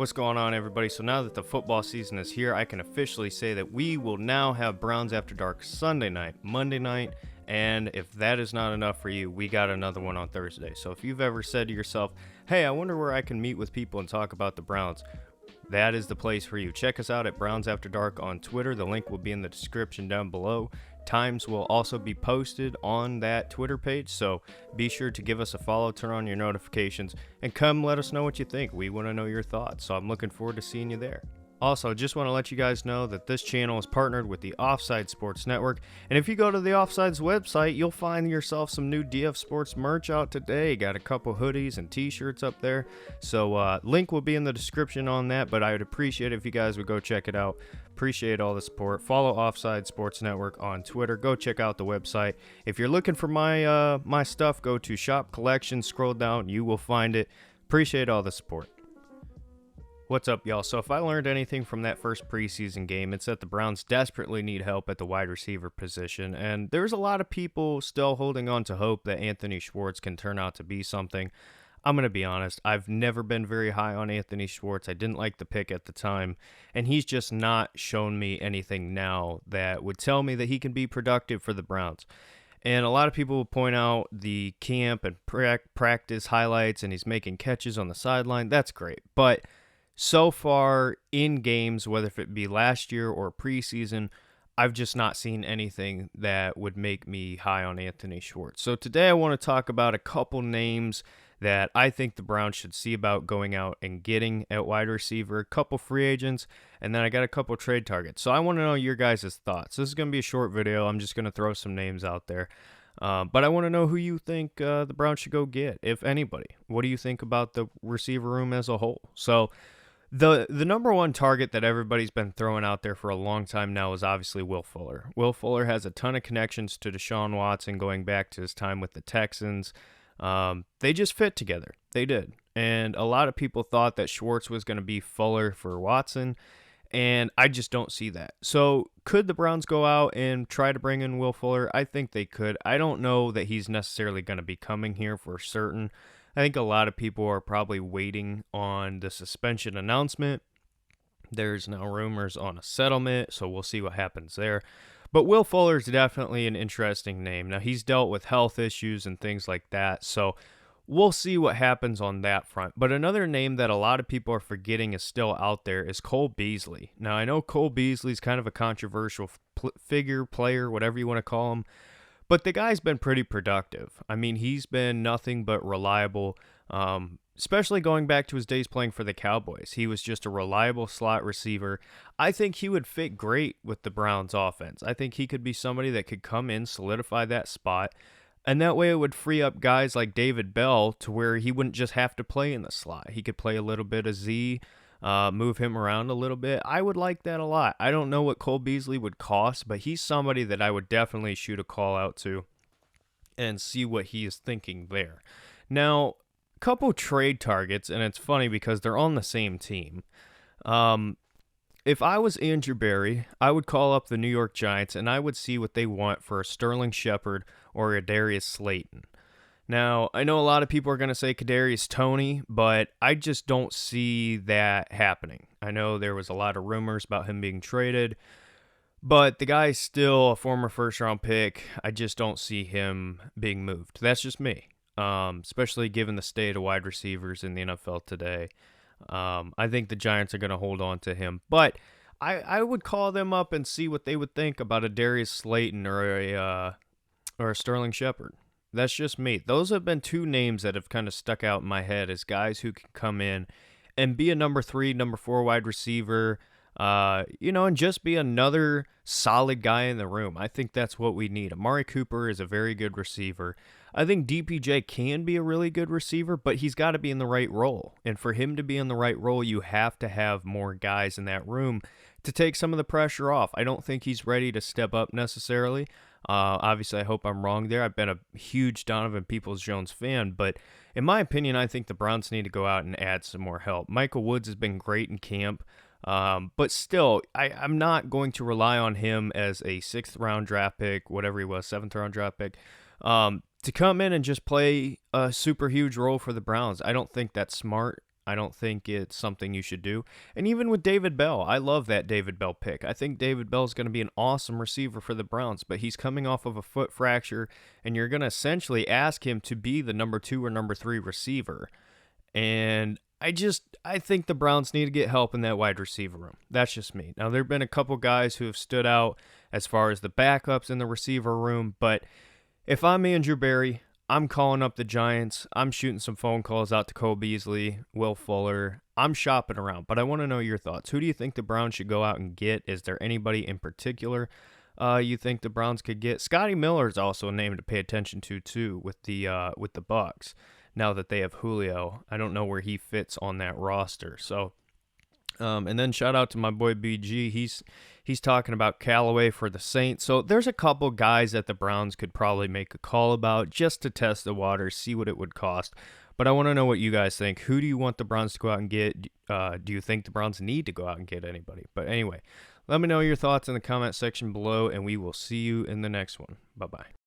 What's going on, everybody? So now that the football season is here, I can officially say that we will now have Browns After Dark Sunday night, Monday night, and if that is not enough for you, we got another one on Thursday. So if you've ever said to yourself, hey, I wonder where I can meet with people and talk about the Browns, that is the place for you. Check us out at Browns After Dark on Twitter. The link will be in the description down below. Times will also be posted on that Twitter page, so be sure to give us a follow, turn on your notifications, and come let us know what you think. We want to know your thoughts, so I'm looking forward to seeing you there. Also, just want to let you guys know that this channel is partnered with the Offside Sports Network, and if you go to the Offside's website, you'll find yourself some new DF Sports merch out today. Got a couple hoodies and t-shirts up there, so link will be in the description on that, but I would appreciate it if you guys would go check it out. Appreciate all the support. Follow Offside Sports Network on Twitter. Go check out the website. If you're looking for my stuff, go to Shop Collection, scroll down, you will find it. Appreciate all the support. What's up, y'all? So if I learned anything from that first preseason game, it's that the Browns desperately need help at the wide receiver position, and there's a lot of people still holding on to hope that Anthony Schwartz can turn out to be something. I'm going to be honest, I've never been very high on Anthony Schwartz. I didn't like the pick at the time, and he's just not shown me anything now that would tell me that he can be productive for the Browns. And a lot of people will point out the camp and practice highlights, and he's making catches on the sideline. That's great, but so far in games, whether it be last year or preseason, I've just not seen anything that would make me high on Anthony Schwartz. So today I want to talk about a couple names that I think the Browns should see about going out and getting at wide receiver, a couple free agents, and then I got a couple trade targets. So I want to know your guys' thoughts. This is going to be a short video. I'm just going to throw some names out there. But I want to know who you think the Browns should go get, if anybody. What do you think about the receiver room as a whole? So The number one target that everybody's been throwing out there for a long time now is obviously Will Fuller. Will Fuller has a ton of connections to Deshaun Watson going back to his time with the Texans. They just fit together. They did. And a lot of people thought that Schwartz was going to be Fuller for Watson, and I just don't see that. So could the Browns go out and try to bring in Will Fuller? I think they could. I don't know that he's necessarily going to be coming here for certain. I think a lot of people are probably waiting on the suspension announcement. There's now rumors on a settlement, so we'll see what happens there. But Will Fuller is definitely an interesting name. Now, he's dealt with health issues and things like that, so we'll see what happens on that front. But another name that a lot of people are forgetting is still out there is Cole Beasley. Now, I know Cole Beasley's kind of a controversial player, whatever you want to call him. But the guy's been pretty productive. I mean, he's been nothing but reliable, especially going back to his days playing for the Cowboys. He was just a reliable slot receiver. I think he would fit great with the Browns offense. I think he could be somebody that could come in, solidify that spot, and that way it would free up guys like David Bell to where he wouldn't just have to play in the slot. He could play a little bit of Z, move him around a little bit. I would like that a lot. I don't know what Cole Beasley would cost, but he's somebody that I would definitely shoot a call out to and see what he is thinking there. Now, a couple trade targets, and it's funny because they're on the same team. If I was Andrew Berry, I would call up the New York Giants and I would see what they want for a Sterling Shepard or a Darius Slayton. Now, I know a lot of people are going to say Kadarius Toney, but I just don't see that happening. I know there was a lot of rumors about him being traded, but the guy's still a former first-round pick. I just don't see him being moved. That's just me, especially given the state of wide receivers in the NFL today. I think the Giants are going to hold on to him, but I would call them up and see what they would think about a Darius Slayton or a Sterling Shepard. That's just me. Those have been two names that have kind of stuck out in my head as guys who can come in and be a number 3, number 4 wide receiver, and just be another solid guy in the room. I think that's what we need. Amari Cooper is a very good receiver. I think DPJ can be a really good receiver, but he's got to be in the right role. And for him to be in the right role, you have to have more guys in that room to take some of the pressure off. I don't think he's ready to step up necessarily. Obviously, I hope I'm wrong there. I've been a huge Donovan Peoples-Jones fan, but in my opinion, I think the Browns need to go out and add some more help. Michael Woods has been great in camp, but still, I'm not going to rely on him as a 6th-round draft pick, whatever he was, 7th-round draft pick, to come in and just play a super huge role for the Browns. I don't think that's smart. I don't think it's something you should do. And even with David Bell, I love that David Bell pick. I think David Bell is going to be an awesome receiver for the Browns, but he's coming off of a foot fracture, and you're going to essentially ask him to be the number 2 or number 3 receiver. And I think the Browns need to get help in that wide receiver room. That's just me. Now, there have been a couple guys who have stood out as far as the backups in the receiver room, but if I'm Andrew Berry, I'm calling up the Giants. I'm shooting some phone calls out to Cole Beasley, Will Fuller. I'm shopping around, but I want to know your thoughts. Who do you think the Browns should go out and get? Is there anybody in particular you think the Browns could get? Scotty Miller is also a name to pay attention to too with the Bucs. Now that they have Julio, I don't know where he fits on that roster. So, and then shout out to my boy BG. He's talking about Callaway for the Saints. So there's a couple guys that the Browns could probably make a call about just to test the waters, see what it would cost. But I want to know what you guys think. Who do you want the Browns to go out and get? Do you think the Browns need to go out and get anybody? But anyway, let me know your thoughts in the comment section below, and we will see you in the next one. Bye-bye.